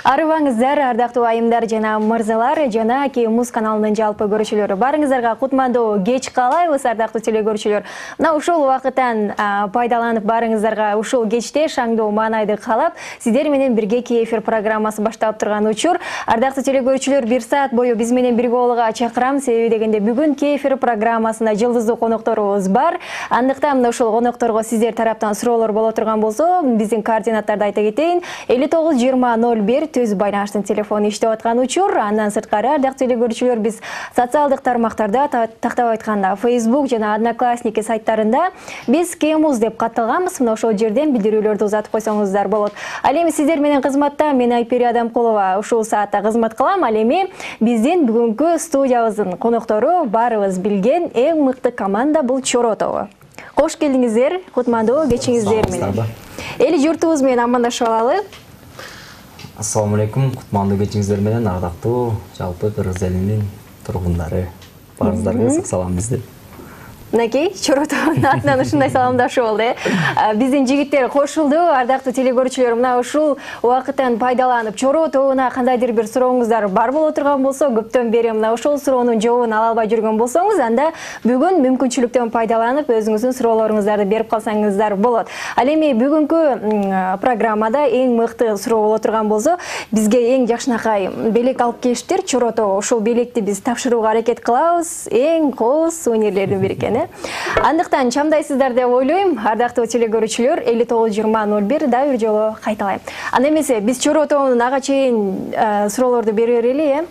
Арыбаңыздар, ардактуу айымдар жана мырзалар, жана Муз каналынын жалпы көрүүчүлөрү. Барыңыздарга кутмандуу кеч каалайбыз, ардактуу телекөрүүчүлөр. Мына ушул убакыттан пайдаланып барыңыздарга ушул кечте шаңдуу маанайды каалап, сиздер менен бирге эфир программасы башталып турган учур. Ардактуу телекөрүүчүлөр, 1 саат бою биз менен бирге болууга чакырам, себеби дегенде бүгүн эфир программасында жылдыздуу конокторубуз бар. Андыктан мына ушул конокторго сиздер тараптан суроолор боло турган болсо, биздин координаттарды айта кетейин. 59 20 01 төз байланыштын телефону иштеп аткан учур. Андан сырткары, ардактуу телекөрүүчүлөр, биз социалдык тармактарда, тактап айтканда Facebook жана Одноклассники сайттарында биз Муз деп катталганбыз. Мына ошол жерден билдирүүлөрдү узатып койсоңуздар болот. Ал эми сиздер менен кызматта мен Айпери Адамкулова ушул саатта кызмат кылам. Ал эми биздин бүгүнкү студиябыздын коноктору баарыбыз билген эң мыкты команда бул Чоро тобу. Кош келдиңиздер, кутмандуу кечиңиздер менен. Эли журтубуз менен амандашып алалы. Ассаламу алейкум, кутмандуу кечиңиздер менен ардактуу жалпы Кыргыз элинин тургундары. Баарыңыздарга ысык салам бизден. Мынакей, Чоро тобунун атынан ушундай саламдашуу болду. Биздин жигиттер кошулду. Ардактуу телекөрүүчүлөр, мына ушул убакыттан пайдаланып, Чоро тобуна кандайдыр бир сурооңуздар бар боло турган болсо, көптөн бери мына ушул суроонун жообун ала албай жүргөн болсоңуз, анда бүгүн мүмкүнчүлүктөн пайдаланып өзүңүздүн суроолоруңуздарды берип калсаңыздар болот. Ал эми бүгүнкү программада эң мыкты суроо боло турган болсо, бизге эң жакшынакай белек алып келиштир. Чоро тобу ушул белекти биз тапшырууга аракет кылабыз. Эң кооз сувенирлердин бири экен. Андыктан чамдайсыздар деп ойлойм. Ардактуу телекөрүүчүлөр, 59 20 01 да бир жолу кайталайм. Анда эмесе биз Чоро тобунун ага чейин суроолорду бере берели.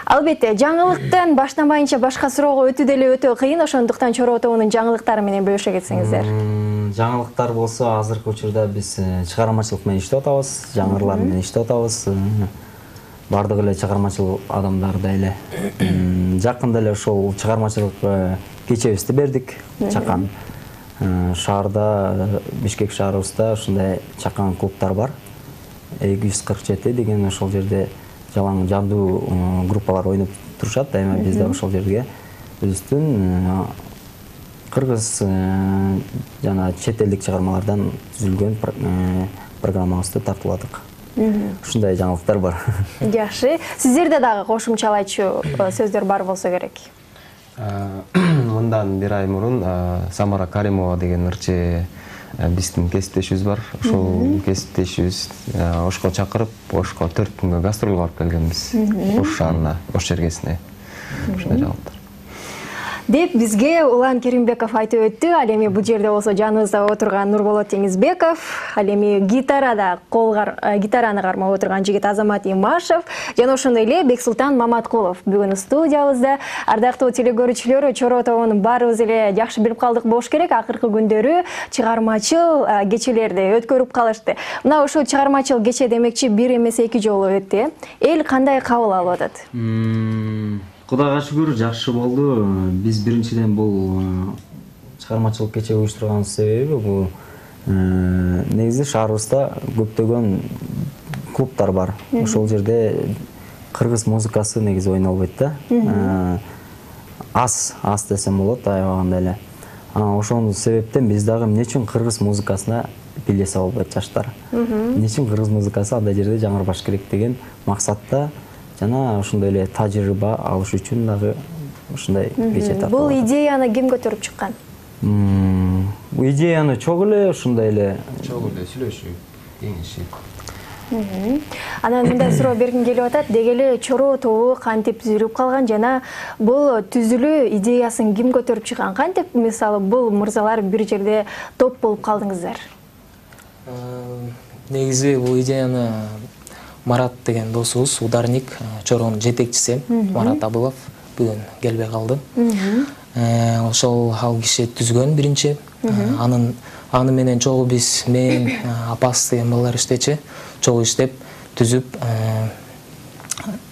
Албетте, жаңылыктан баштанбайынча башка суроого өтүү деле өтө кыйын, ошондуктан Чоро тобунун жаңылыктары менен бөлүшө кетсеңиздер. Жаңылыктар болсо, азыркы учурда биз чыгармачылык менен иштеп атабыз, жаңырлар менен иштеп атабыз. Бардык эле чыгармачыл адамдарда эле жакында эле ошол чыгармачылык кечебизди бердик. Чакан шаарда, Бишкек шаарыбызда ушундай чакан клубтар бар. 247 деген ошол жерде жалаң жандуу группалар ойноп турушат. Дайыма биз да ошол жерге өзүбүздүн кыргыз жана чет элдик чыгармалардан түзүлгөн программабызды тартууладык. Ушундай жаңылыктар бар. Жакшы. Сиздерде дагы кошумчалайчу сөздөр бар болсо керек. Мындан бир ай мурун Самара Каримова деген ырчы биздин кесиптешибиз бар. Ошол кесиптешибиз Ошко чакырып, Ошко 4 күнгө гастролго алып келгенбиз. Ош шаарына, Ош чергесине. Ушундай жаңылыктар. Деп бизге Улан Керимбеков айтып өттү. Ал эми бул жерде болсо жаныбызда отурган Нурболот Теңизбеков, ал эми гитараны кармап отурган жигит Азамат Имашев, жана ошондой эле Бексултан Маматкулов бүгүн студиябызда. Ардактуу телекөрүүчүлөр, Чоро тобунун баарыбыз эле жакшы билип калдык болуш керек. Акыркы күндөрү чыгармачыл кечелерди өткөрүп калышты. Мына ушул чыгармачыл кече демекчи бир эмес 2 жолу өттү. Эл кандай кабыл алып атат? Кудайга шүгүр, жакшы болду. Биз биринчиден бул чыгармачылык кече уюштурган себеби бул негизи шаарыбызда көптөгөн клубтар бар. Ошол жерде кыргыз музыкасы негизи ойнолбойт да. Аз десем болот, аябаганда эле. Ошол себептен биз дагы эмне үчүн кыргыз музыкасына билесе албайт жаштар. Эмне үчүн кыргыз музыкасы андай жерде жаңырбаш керек деген максатта жана ошондой эле тажрыйба алыш үчүн дагы ушундай кече тартып. Бул идеяны ким көтөрүп чыккан? Бул идеяны чогуу эле ушундай эле сүйлөшүү, кеңешип. Анан мындай суроо бергим келип атат. Деги эле Чоро тобу кантип түзүлүп калган жана бул түзүлүү идеясын ким көтөрүп чыккан? Кантип мисалы бул мырзалар бир жерде топ болуп калдыңыздар? Негизи бул идеяны Марат деген досубуз, ударник, Чоронун жетекчиси Марат Абылов бүгүн келбей калды. Ошол ал киши түзгөн биринчи. Аны менен чогуу биз, мен, Апас деген балдар иштечи, чогуу иштеп, түзүп,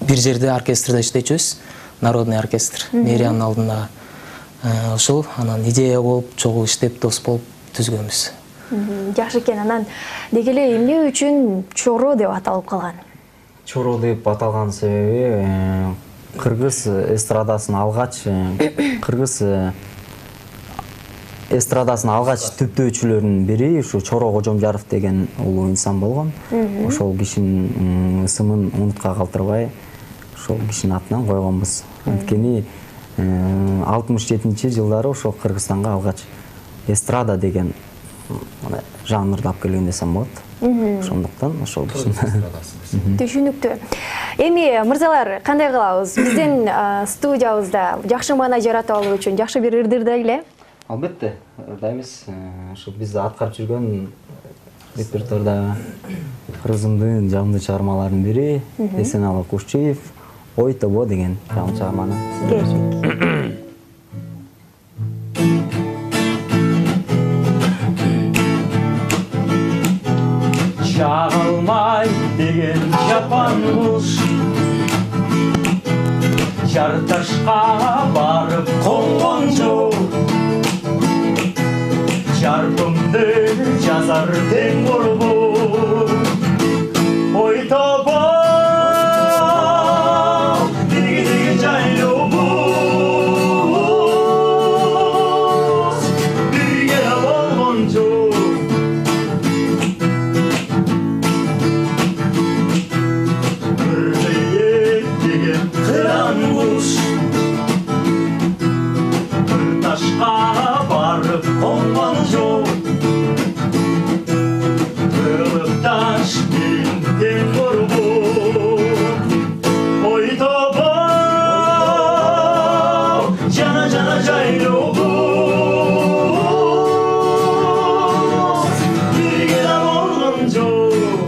бир жерде оркестрде иштечүбүз. Народный оркестр, мэриянын алдында. Ошол анан идея болуп, чогуу иштеп, дос болуп түзгөнбүз. Жакшы экен. Анан деги эле эмне үчүн Чоро деп аталып калган? Чоро деп аталган себеби кыргыз эстрадасын алгач кыргыз эстрадасын алгач түптөөчүлөрүнүн бири ушу Чоро Кожомжаров деген улуу инсан болгон. Ошол кишинин ысымын унутка калтырбай ошол кишинин атынан койгонбуз. Анткени 67-жылдары ошол Кыргызстанга алгач эстрада деген жанрды алып келген десем болот. Ошондуктан ошол түшүнүктүү. Эми мырзалар, кандай кылабыз? Биздин студиябызда жакшы менеджер атап алуу үчүн жакшы бир ырдырдайлы. Албетте, ырдайбыз. Ошо биз аткарып жүргөн репертуарда Кыргызымдын жагымдуу чыгармаларынын бири Эсеналы Кушчиев Ой тобо деген жагымдуу чыгарманы. Çağılmay деген жапан куш жар ташка барып конгон жок жарпымды жазар тең борбор ой тобо диги жайлообуз бирге да болгон жок барып конгон жок кылып таш биrin тең борбор ой тобо жана жана жайлообуз бирге да болгон жок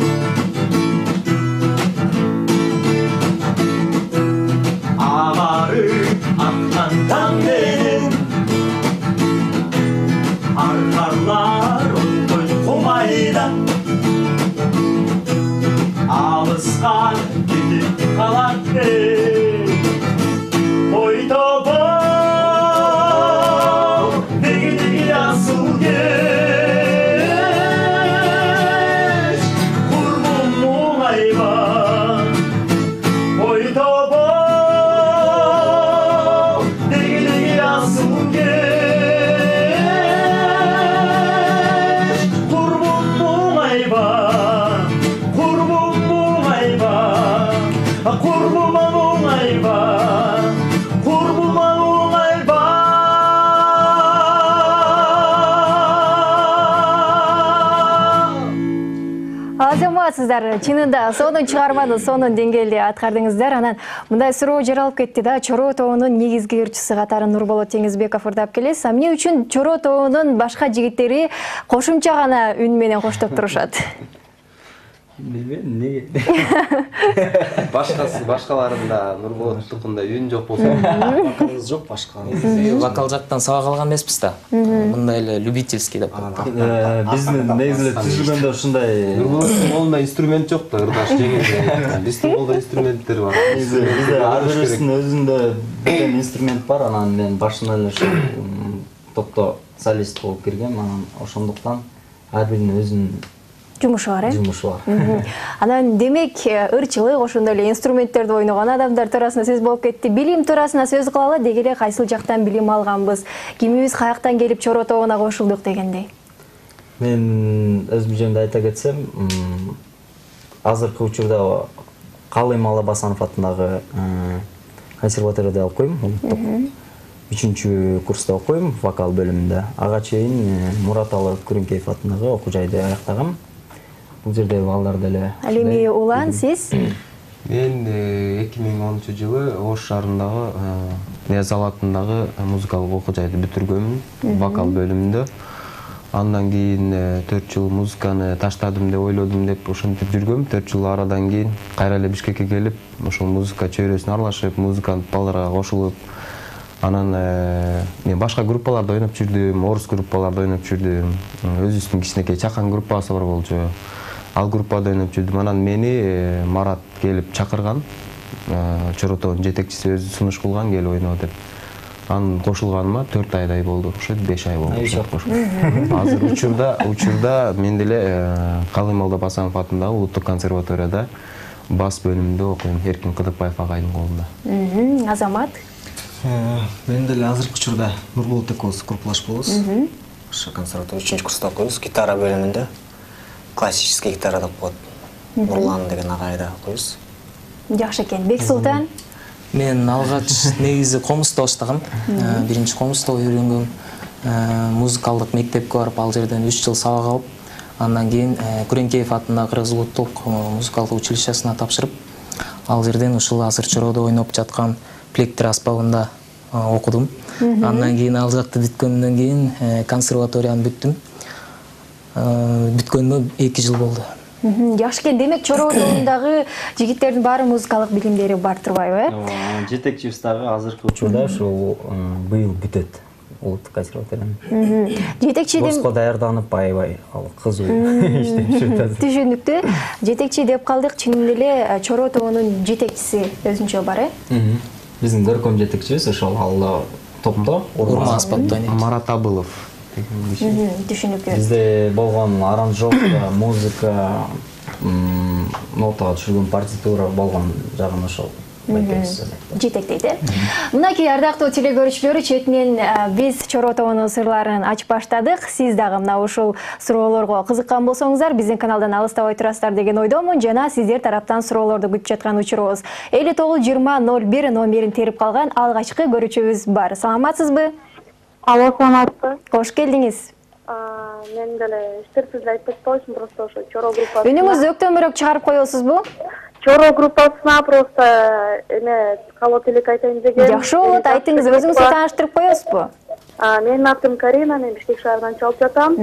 агарып аккан таң менен аркарлар өткөн кумайда алыска кетип калат ой тобо деги асыл кеч курбум муңайбан ой тобо деги асыл Азаматсыздар, чынында сонун чыгарманы сонун деңгээлде аткардыңыздар. Анан мындай суроо жаралып кетти да, Чоро тобунун негизги ырчысы катары Нурболот Теңизбеков ырдап келесиз. Эмне үчүн Чоро тобунун башка жигиттери кошумча гана үн менен коштоп турушат? Билбейм, неге? Башкаларында Нурболоттукундай үн жок болсо, Вокалыбыз жок башка. Вокал жактан сабак алган эмеспиз да. Мындай эле любительский деп коет. Биздин негизи түзүлгөндө ушундай Нурболоттун колунда инструмент жок да, ырдаш дегенде. Биздин колдо инструменттер бар. Бизде ар бирисинин өзүндө бир инструмент бар, анан мен башынан эле ошо топто солист болуп киргем, анан ошондуктан ар биринин өзүнүн Жумушу бар, жумушу бар. Анан демек ырчылык ошондой эле инструменттерди ойногон адамдар туурасында сөз болуп кетти. Билим туурасында сөз кылалы, деги эле кайсыл жактан билим алганбыз, кимибиз каяктан келип Чоро тобуна кошулдук дегендей. Мен өзүм жөнүндө айта кетсем, азыркы учурда Калым Алабасанов атындагы консерваторияда окуйм, улуттук 3-чү курста окуйм, вокал бөлүмүндө. Ага чейин Мураталы Күрүнкеев атындагы окуу жайды аяктагам. Бул жерде балдарды эле. Ал эми улан сиз? Мен 2010-жылы Ош шаарындагы Ниязалы атындагы музыкалык окуу жайды бүтүргөмүн, вокал бөлүмүндө. Андан кийин 4 жыл музыканы таштадым деп ойлодум деп ошентип жүргөм. 4 жыл арадан кийин кайра эле Бишкекке келип, ошол музыка чөйрөсүнө аралашып, музыкант балдарга кошулуп, анан мен башка группаларда ойноп жүрдүм, орус группаларда ойноп жүрдүм. Өзүбүздүн кичинекей чакан группасы бар болчу. Ал группада ойноп жүрдүм. Анан мени Марат келип чакырган. Чоро тобунун жетекчиси өзү сунуш кылган, кел ойно деп. Анан кошулганыма 4 айдай болду, ошо 5 ай болду. Азыр учурда мен деле Калым Алабасанов атындагы улуттук консерваторияда бас бөлүмүндө окуйм, Эркин Кыдыкбаев агайдын колунда. Азамат? Мен деле азыркы учурда Нурболот экөөбүз группалаш болобуз. ошо консерватория 3-курста окуйбуз. Гитара бөлүмүндө классический гитара деп коет. Нурлан деген агайда окуйбуз. Жакшы экен. Бек Султан? Мен алгач негизи Комузда баштагам. Биринчи Комузда үйрөнгөм. Музыкалдык мектепке барып, ал жерден 3 жыл сабак алып, андан кийин Күреңкеев атындагы Кыргыз улуттук музыкалык училищесине тапшырып, ал жерден ушул азыр Чороодо ойноп жаткан Плектр аспабында окудум. Андан кийин ал жакты бүткөндөн кийин консерваторияны бүттүм. Бүткөнүмө 2 жыл болду. Жакшы экен. Демек Чороодогундагы жигиттердин баары музыкалык билимдери бар турбайбы, э? Жетекчибиз дагы азыркы учурда ушул быйыл бүтөт. Улуттук консерваторияны. Жетекчи Боско даярданып аябай кызуу иштеп жатат. Түшүнүктүү. Жетекчи деп калдык, чынында эле Чороодогунун жетекчиси өзүнчө бар, э? Биздин көркөм жетекчибиз ошол ал топто Урма аспапта ойнойт. Марат Абылов. Түшүнүктүү. Бизде болгон аранжировка, музыка, нотага түшүргөн партитура болгон жагын ошол жетектейт, э? Мынакей ардактуу телегөрүүчүлөр, четинен биз Чороодогунун сырларын ачып баштадык. Сиз дагы мына ушул суроолорго кызыккан болсоңуздар, биздин каналдан алыстабай турасыздар деген ойдомун. Жана сиздер тараптан суроолорду күтүп жаткан учурубуз 59-20-01 номерин терип калган алгачкы көрүүчүбүз бар. Саламатсызбы? Алло, саламатсызбы? Кош келдиңиз. Мен деле иштепсиз айтып койчумун, просто ошо Чоро группасы. Үнүңүздү өктөмүрөөк чыгарып коесузбу? Чоро группасына просто калот элек айтайын деген. Жакшы болот, айтыңыз, өзүңүздү тааныштырып коесузбу? Менин атым Карина, мен Бишкек шаарынан чалып жатам.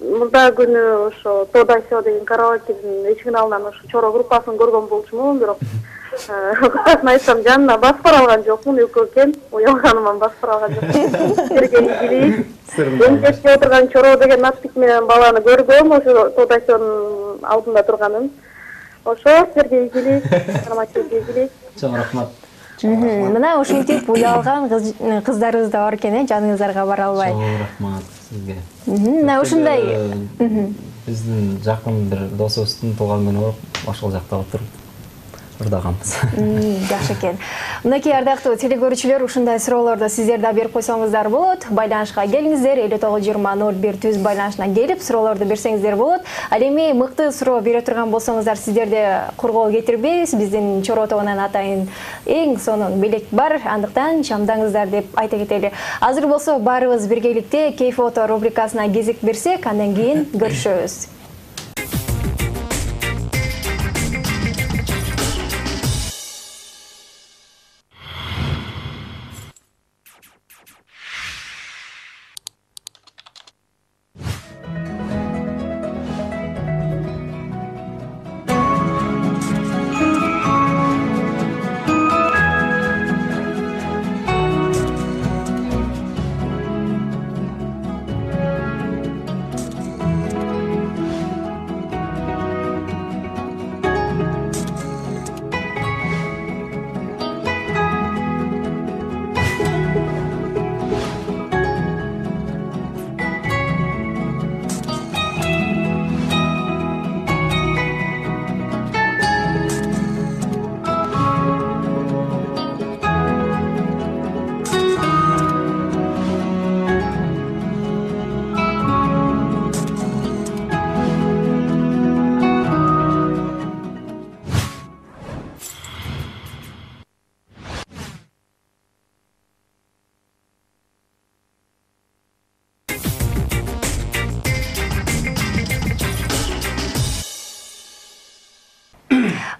Мында күнү ошо Тода Сё деген караокенин эшигин алдынан ошо Чоро группасын көргөн болчумун, бирок кыскасын айтсам жанына басып бара алган жокмун, үйкө экен, уялганыман басып бара алган жокмун. Сирге ийгилик. Мен кечке отурган Чоро деген аттык менен баланы көргөм, ошо Тода Сёнун алдында турганын. Ошо сирге ийгилик, кармачыга ийгилик. Чоң рахмат. Мына ушинтип уялган кыздарыбыз да бар экен, э, жаныңыздарга бара албай. Чоң рахмат сизге. Мына ушундай Биздин жакын бир досубуздун тууган күнү болуп, ошол жакта отуруп ырдаганбыз. Жакшы экен. Мынакей ардактуу телегөрүүчүлөр, ушундай суроолорду сиздер да берип койсоңуздар болот. Байланышка келиңиздер, 59-20-01 түз байланышына келип суроолорду берсеңиздер болот. Ал эми мыкты суроо бере турган болсоңуздар, сиздерде кургоо кетирбейбиз. Биздин Чороодогунан атайын эң сонун белек бар, андыктан чамдаңыздар деп айта кетели. Азыр болсо баарыбыз биргеликте Кей-фото рубрикасына кезек берсек, андан кийин көрүшөбүз.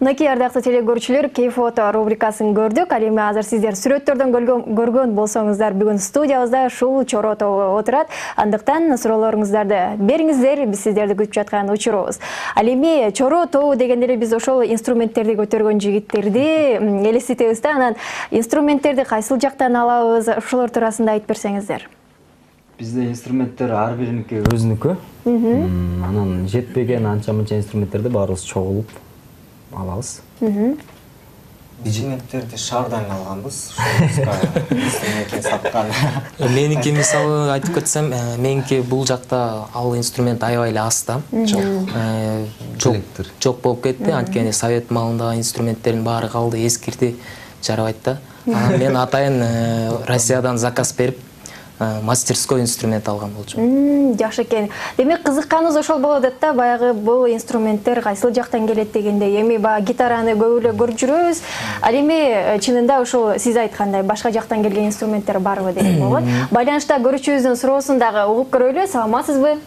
Мынакей ардактуу телегөрүүчүлөр, Кей-фото рубрикасын көрдүк. Ал эми азыр сиздер сүрөттөрдөн көргөн болсоңуздар, бүгүн студиябызда ушул Чороодо отурат. Андыктан суроолоруңуздарды бериңиздер, биз сиздерди күтүп жаткан учурубуз. Ал эми Чороодо дегенде эле биз ошол инструменттерди көтөргөн жигиттерди элестетебиз да, анан инструменттерди кайсыл жактан алабыз, ошолор туурасында айтып берсеңиздер. Бизде инструменттер ар бириники өзүнүкү. Анан жетпеген анча-мынча инструменттерди баарыбыз чогулуп алабыз. Инструменттерди шаардан алганбыз. Инструментин саткан. Меники мисалы айтып кетсем, меники бул жакта ал инструмент аябай эле аз да. Жок болуп кетти. Анткени совет малындагы инструменттердин баары калды, эскирди, жарабайт да. Мен атайын Россиядан заказ берип, мастерской инструмент алган болчумун. Жакшы экен. Демек кызыкканыңыз ошол болот да, баягы бул инструменттер кайсыл жактан келет дегенде. Эми баягы гитараны көп эле көрүп жүрөбүз. Ал эми чынында ошол сиз айткандай башка жактан келген инструменттер барбы деген болот. Байланышта көрүүчүбүздүн суроосун дагы угуп көрөлү. Саламатсызбы?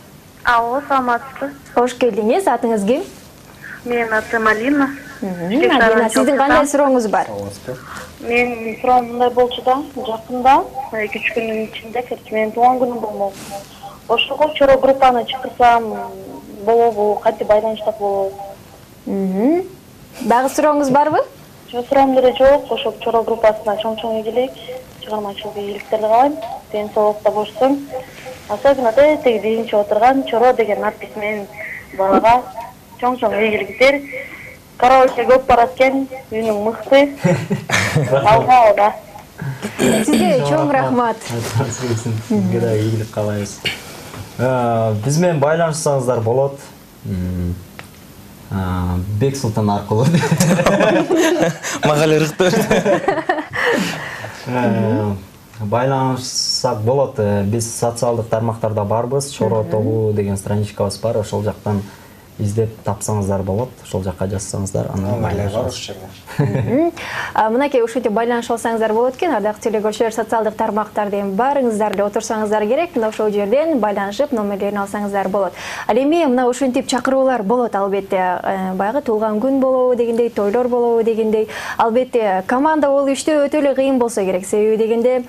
Алло, саламатсызбы? Кош келдиңиз. Атыңыз ким? Менин атым Алина. Алина, сиздин кандай сурооңуз бар? Менин суроом мындай болчу да, жакында 2-3 күндүн ичинде менин туулган күнүм болмок. Ошого чоро группаны чакырсам болобу, кантип байланыштак болобу? Дагы сурооңуз барбы? Жок, суроом деле жок. Ошо чоро группасына чоң-чоң ийгилик, чыгармачылык ийгиликтерди каалайм. Ден соолукта болушсун. Особенно теги биринчи отурган Чоро деген артист менен балага чоң-чоң ийгиликтер. Караоке көп барат экен, үнүң мыкты. Алга да. Сизге чоң рахмат. Сизге да ийгилик каалайбыз. Биз менен байланышсаңыздар болот. Бексултан аркылуу. Мага эле ырыктоо. Байланышсак болот. Биз социалдык тармактарда барбыз. Чоро тобу деген страничкабыз бар. Ошол жактан издеп тапсаңыздар болот. Ошол жакка жазсаңыздар, анан байланышабыз. Мынакей ушинтип байланыша алсаңыздар болот экен. Ардактуу телекөрүүчүлөр, социалдык тармактардан барыңыздар эле отурсаңыздар керек. Мына ошол жерден байланышып номерлерин алсаңыздар болот. Ал эми мына ушинтип чакыруулар болот албетте. Баягы туулган күн болобу дегендей, тойлор болобу дегендей. Албетте команда болуп иштөө өтө эле кыйын болсо керек. Себеби дегенде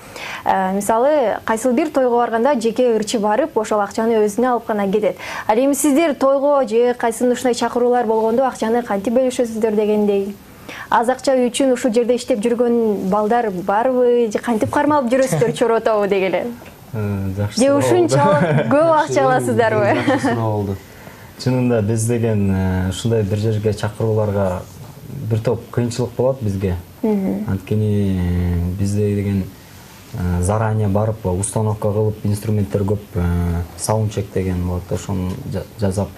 мисалы кайсыл бир тойго барганда жеке ырчы барып, ошол акчаны өзүнө алып гана кетет. Ал эми сиздер тойго же кайсыл ушундай чакыруулар болгондо акчаны кантип бөлүшөсүздөр дегендей. Аз акча үчүн ушул жерде иштеп жүргөн балдар барбы, же кантип кармалып жүрөсүздөр Чоро тобу дегеле? Жакшы. Же ушунчалык көп акча аласыздарбы? Жакшы болду. Чынында биз деген ушундай бир жерге чакырууларга бир топ кыйынчылык болот бизге. Анткени бизде деген заранее барып, установка кылып, инструменттер көп, саундчек деген болот, ошону жазап.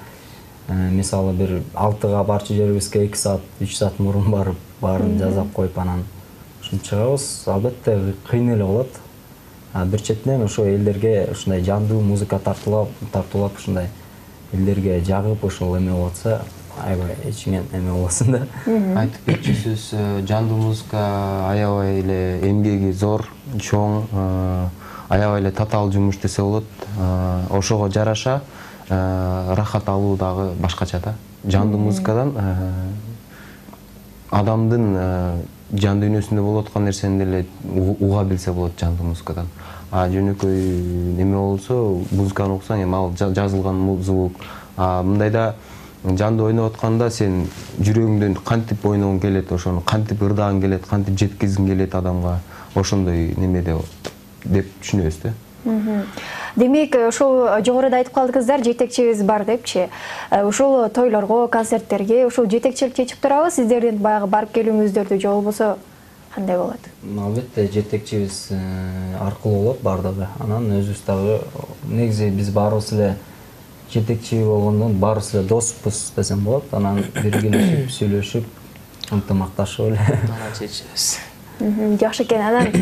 Мисалы бир 6-га барчу жерибизге 2 саат, 3 саат мурун барып, баарын жазап коюп анан ушинтип чыгабыз. Албетте кыйын эле болот. Бир четинен ошо элдерге ушундай жандуу музыка тартуулап ушундай элдерге жагып ошол эме болот атса, аябай эчиңен эме болосуң да. Айтып кетчүсүз, жандуу музыка аябай эле эмгеги зор, чоң, аябай эле татаал жумуш десе болот. Ошого жараша рахат алуу дагы башкача да. Жандуу музыкадан адамдын жан дүйнөсүндө болуп аткан нерсени деле уга билсе болот жандуу музыкадан. Жөнөкөй неме болсо, музыканы уксаң, эми ал жазылган звук. Мындайда жанды ойноп атканда сен жүрөгүңдөн кантип ойногуң келет, ошону кантип ырдагың келет, кантип жеткизгиң келет адамга, ошондой немеде деп түшүнөбүз да. Демек, ошол жогоруда айтып калдыңыздар, жетекчибиз бар депчи. Ошол тойлорго, концерттерге ошол жетекчилик чечип турабы? Сиздердин баягы барып келүүңүздөрдү же болбосо кандай болот? Албетте жетекчибиз аркылуу болот бардыгы. Анан өзүбүз дагы негизи биз баарыбыз эле жетекчи болгондон баарыбыз эле доспуз десем болот. Анан биргелешип, сүйлөшүп, ынтымакташып эле Анан чечебиз. Жакшы экен. Анан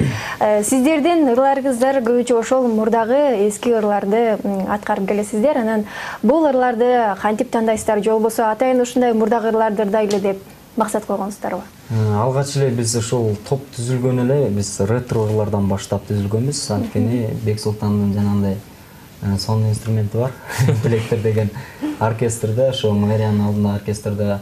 сиздердин ырларыңыздар көбүнчө ошол мурдагы эски ырларды аткарып келесиздер. Анан бул ырларды кантип тандайсыздар, же болбосо атайын ушундай мурдагы ырларды ырдайлы деп максат койгонсуздарбы? Алгач эле биз ошол топ түзүлгөн эле биз ретро ырлардан баштап түзүлгөнбүз. Анткени Бексултандын жанагындай сонун инструменти бар. Билектер деген оркестрде, ошо мэриянын алдында оркестрде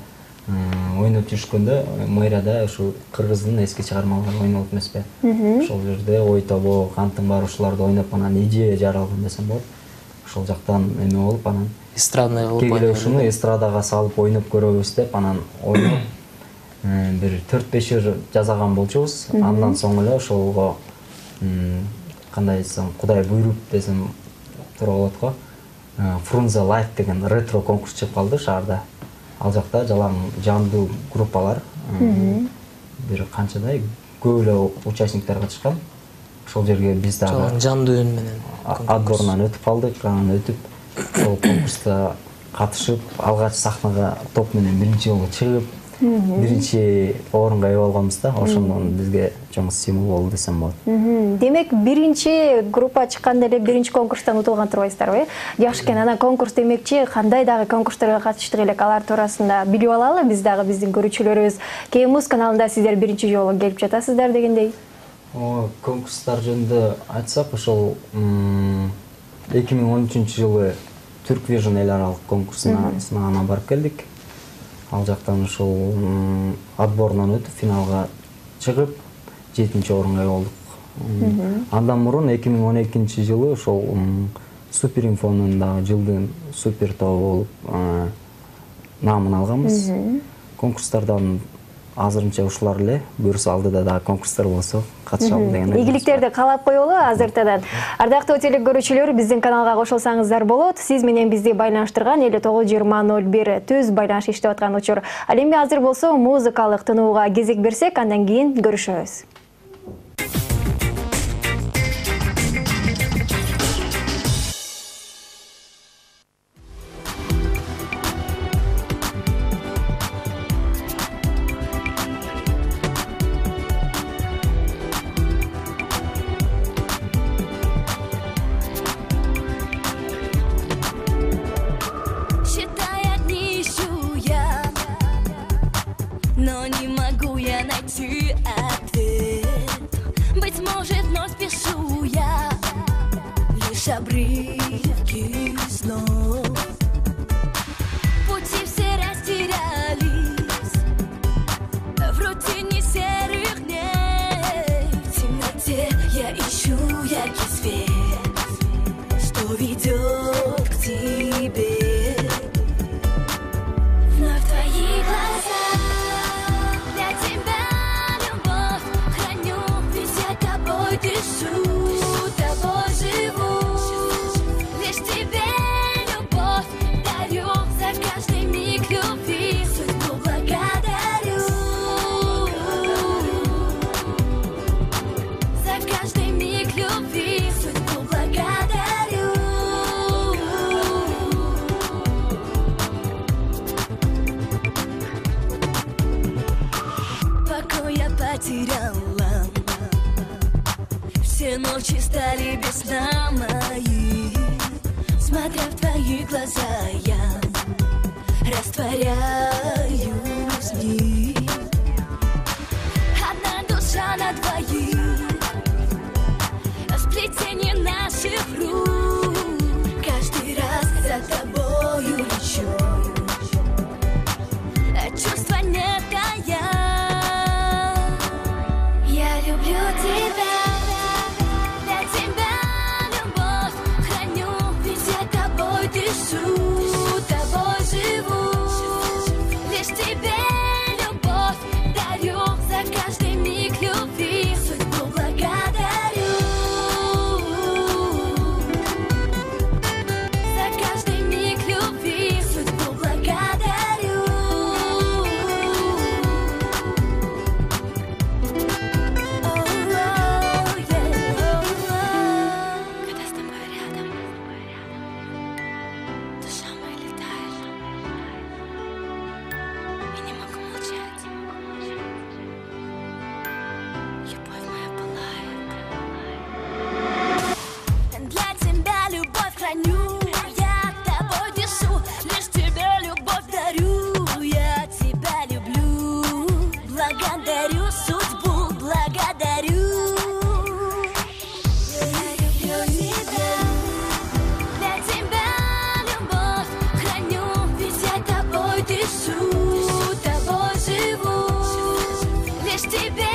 ойноп жүрүшкөндө, мэрияда ушу кыргыздын эски чыгармалары ойнолот эмеспи? Ошол жерде ой тобо, кантын бар ушуларды ойноп анан идея жаралган десем болот. Ошол жактан эме болуп анан Эстрадный кылып кегеле ушуну эстрадага салып ойноп көрөбүз деп анан ойноп бир 4-5 жыл жасаган болчубуз. Андан соң эле ошолго кандай десем, Кудай буйруп десем туура болот го. Фрунзе Live деген ретро конкурс чыгып калды шаарда. Ал жакта жалаң жандуу группалар, бир канчадай көп эле участниктер катышкан. Ошол жерге биз дагы жандуу үн менен отборунан өтүп калдык. Анан өтүп ошол конкурста катышып, алгач сахнага топ менен биринчи жолу чыгып, биринчи орунга ээ болгонбуз да. Ошондон бизге чоң стимул болду десем болот. Демек, биринчи группа чыкканда эле биринчи конкурстан утулган турбайсыздарбы? Жакшы экен. Анан конкурс демекчи, кандай дагы конкурстарга катыштык элек, алар туурасында билип алалы биз дагы, биздин көрүүчүлөрүбүз. КМУз каналында сиздер биринчи жолу келип жатасыздар дегендей. Конкурстар жөнүндө айтсак, ошол 2013-жылы Türk Vision эл аралык конкурсуна сынагана барып келдик. Ал жактан ошол отборунан өтүп финалга чыгып 7-орунга ээ болдук. Андан мурун 2012-жылы ошол Супер Инфонун дагы жылдын супер тобу болуп наамын алганбыз. Конкурстардан азырынча ушулар эле. Буюрса алдыда дагы конкурстар болсо катышалым деген. Ийгиликтерди каалап коелу азыртадан. Ардактуу телекөрүүчүлөр, биздин каналга кошулсаңыздар болот. Сиз менен бизди байланыштырган 592001 түз байланыш иштеп аткан учур. Ал эми азыр болсо музыкалык тынууга кезек берсек, андан кийин көрүшөбүз. Но не могу я найти ответ. Быть может, вновь спешу я лишь обрывки снов. Пути все растерялись в рутине серых дней. В темноте я ищу яркий свет, что ведет к тебе. Вновь твои глаза. Дышу, тобой живу, лишь тебе любовь дарю, за каждый миг любви судьбу благодарю, за каждый миг любви судьбу благодарю. Покой я потеряла, все ночи стали без сна мои. Смотря в твои глаза, я растворяюсь в них. Одна душа на двоих, сплетение наших рук. Каждый раз за тобою лечу, чувства не тая. Я люблю тебя. Дышу, тобой живу, лишь тебе любовь дарю, за каждый миг любви судьбу благодарю, за каждый миг любви судьбу благодарю. Когда с тобой рядом, душа моя летает, и не могу молчать. Любовь моя пылает. Для тебя любовь храню, я тобой дышу, лишь тебе любовь дарю. Я тебя люблю, благодарю судьбу, благодарю. Я люблю тебя. Дышу, тобой живу, лишь тебе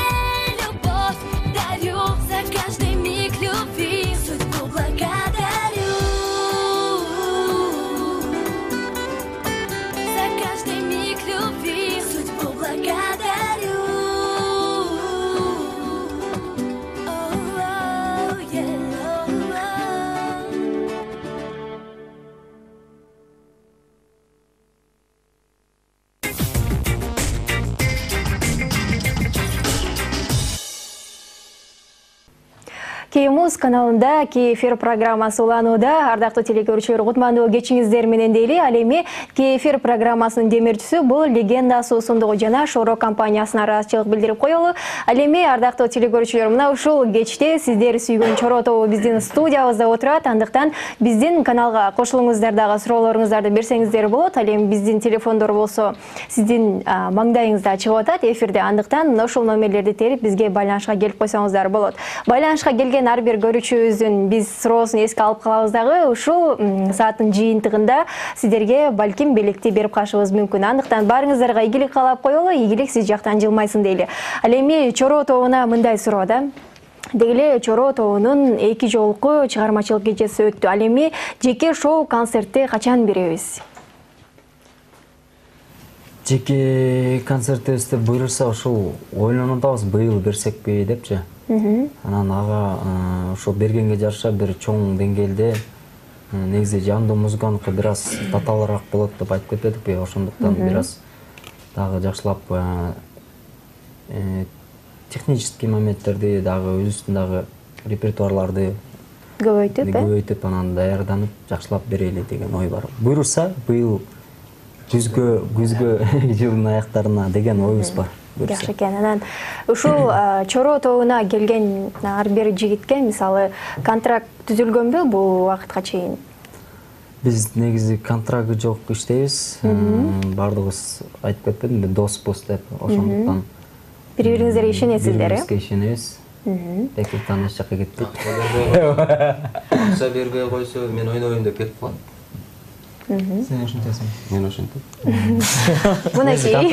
любовь дарю, за каждый миг любви судьбу благодарю, за каждый миг любви судьбу благодарю. Кемус каналында Кефир программасы уланууда. Ардактуу телекөрүүчүлөр, кутмандуу кечиңиздер менен дейли. Ал эми Кефир программасынын демирчүсү бул Легенда суусундугу жана Шоро компаниясына ыраазычылык билдирип коелу. Ал эми ардактуу телекөрүүчүлөр, мына ушул кечте сиздер сүйгөн Чоро тобу биздин студиябызда отурат. Андыктан биздин каналга кошулуңуздар, дагы суроолоруңуздарды берсеңиздер болот. Ал эми биздин телефондор болсо сиздин маңдайыңызда чыгып атат эфирде. Андыктан ошол номерлерди терип бизге байланышка келип койсоңуздар болот. Байланышка келген ар бир көрүүчүбүздүн биз суроосун эске алып калабыз дагы. Ушул сааттын жыйынтыгында сиздерге балким белекти берип калышыбыз мүмкүн. Андыктан баарыңыздарга ийгилик каалап коелу, ийгилик сиз жактан жылмайсын дейли. Ал эми Чоро тобуна мындай суроо да. Дегеле Чоро тобунун 2 жолку чыгармачылык кечеси өттү. Ал эми жеке шоу концертти качан беребиз? Жеке концертибизди буйрса ушул ойлонуп атабыз, быйыл берсекпи депчи. Анан ага ошо бергенге жараша бир чоң деңгээлде негизи жандуу музыканыкы бир аз татаалыраак болот деп айтып кетпедикпи? Ошондуктан бир аз дагы жакшылап технический моменттерди дагы өзүбүздүн дагы репертуарларды көбөйтүп анан даярданып жакшылап берели деген ой бар. Буйрса быйыл күзгө жылдын аяктарына деген оюбуз бар. Жакшы экен. Анан ушул Чоро тобуна келген ар бир жигитке мисалы контракт түзүлгөнбү бул убакытка чейин? Биз негизи контракты жок иштейбиз. Бардыгыбыз айтып кетпедимби, доспуз деп. Ошондуктан бири-бириңизге ишенесиздер, э? Бирибизге ишенебиз. Экиптен эч жакка кетпейт. Акча бербей койсо мен ойнойм деп кетип калат. Сен ошентесиң. Мен ошентип. Мынакей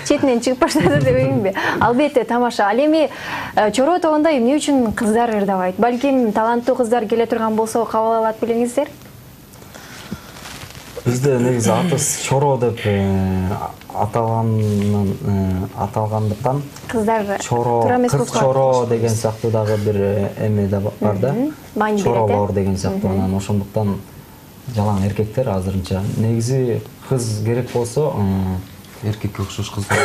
четинен чыгып баштады дебейинби? Албетте тамаша. Ал эми Чоро тобунда эмне үчүн кыздар ырдабайт? Балким таланттуу кыздар келе турган болсо кабыл алат белеңиздер? Бизде негизи атыс Чоро деп аталгандыктан кыздар кыз Чоро деген сыяктуу дагы бир эме да бар да. Чоролор деген сыяктуу. Анан ошондуктан жалаң эркектер азырынча. Негизи кыз керек болсо Эркекке окшош кыздар.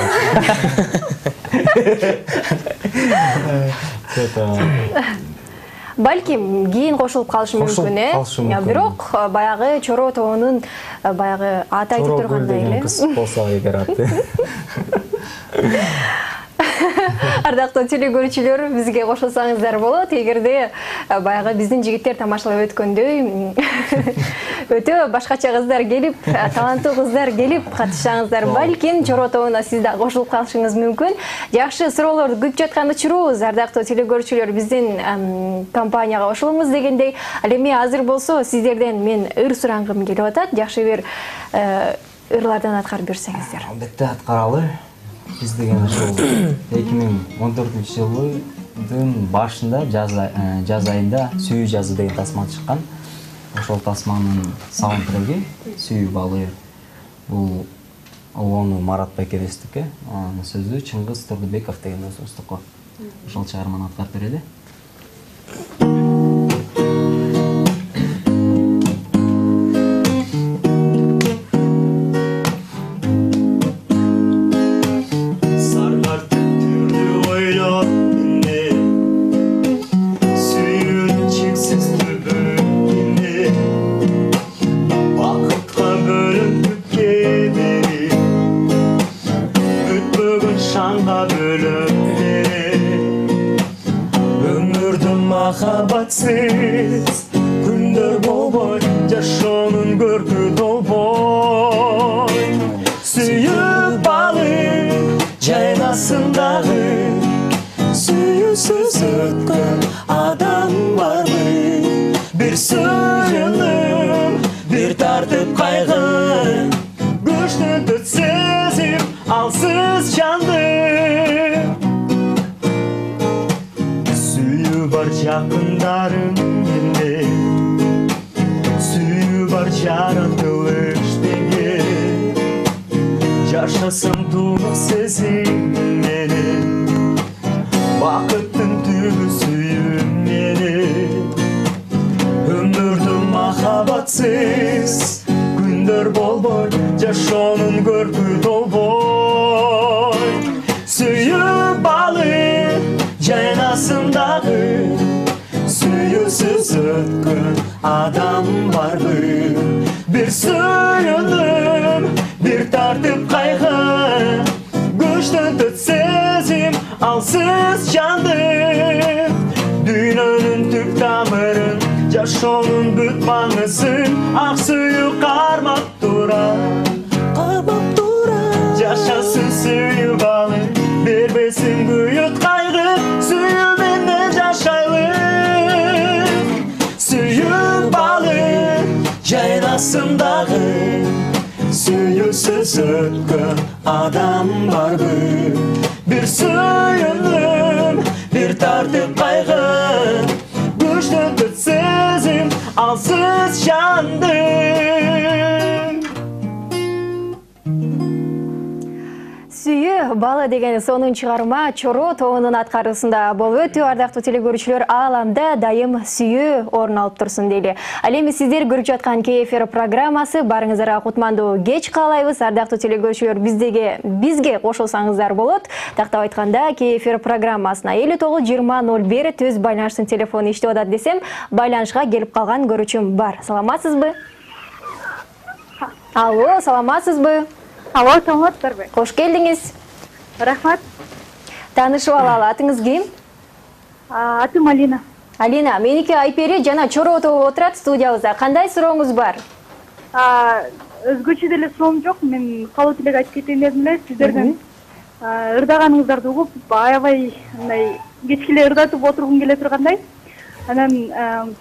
Балким кийин кошулуп калышы мүмкүн, э? Бирок баягы Чоро тобунун баягы аты айтып тургандай эле. Кыз болсо эгер аты. Ардактуу телекөрүүчүлөр, бизге кошулсаңыздар болот. Эгерде баягы биздин жигиттер тамашалап өткөндөй өтө башкача кыздар келип, таланттуу кыздар келип катышсаңыздар, балким Чоро тобуна сиз да кошулуп калышыңыз мүмкүн. Жакшы суроолорду күтүп жаткан учурубуз. Ардактуу телекөрүүчүлөр, биздин компанияга кошулуңуз дегендей. Ал эми азыр болсо сиздерден мен ыр сурангым келип атат. Жакшы бир ырлардан аткарып берсеңиздер. Албетте аткаралы. Биз деген ошол 2014-жылдын башында жаз айында Сүйүү жазы деген тасма чыккан. Ошол тасманын саундтреги Сүйүү балы. Бул ону Марат Бекебестике, анын сөзү Чыңгыз Турдубеков деген досубуздуку. Ошол чыгарманы аткарып берели. Махаббатсыз күндөр болбой, жашоонун көркү долбой. Сүйүп балык жайнасындагы, сүйүүсүз өткөн адам барбы? Бир сүйүнүп, бир тартып кайгы, күчтүү сезим алсыз жанды. Бар жакындарым менде, сүйүү бар жаратылыш деге. Жашасам тунук сезим менен, бакыттын түбү сүйүү менен. Өмүрдү махаббатсыз күндөр болбой, жашоонун көркү долбой. Сүйүү балык жайнасындагы, өткөн адам барбы? Бир сүйүнүп, бир тартып кайгы, көчтөн сезим алсыз жанды. Дүйнөнүн түп тамырын, жашоонун бүт маңызын ак сүйүү кармап турат. Жашасын сүйүп алып, бербесин күйөт кайгы, сүйүү менен жашайлы. Сүйүп алып, жайнасын дагы, сүйүүсүз өткөн адам барбы? Бир сүйүнүп, бир тартып кайгы, көчтөн сезим алсыз жанды. Сүйүү балы деген сонун чыгарма Чоро тобунун аткаруусунда болуп өтүп, ардактуу телегөрүүчүлөр, ааламда дайым сүйүү орун алып турсун дейли. Ал эми сиздер көрүп жаткан KFR программасы барыңыздарга кутмандуу кеч каалайбыз. Ардактуу телегөрүүчүлөр, бизге кошулсаңыздар болот. Тактап айтканда KFR программасына 59-20-01 төз байланыштын телефону иштеп атат десем, байланышка келип калган көрүүчүм бар. Саламатсызбы? Алло, саламатсызбы? Алло, саламатсыздарбы? Кош келдиңиз. Рахмат. Таанышып алалы, атыңыз ким? Атым Алина. Алина, меники Айпери жана Чоро тобу отурат студиябызда. Кандай сурооңуз бар? Өзгөчө деле суроом жок. Мен калуу тилек айтып кетейин дедим эле. Сиздердин ырдаганыңыздарды угуп, аябай мындай кечке ырдатып отургум келе тургандай. Анан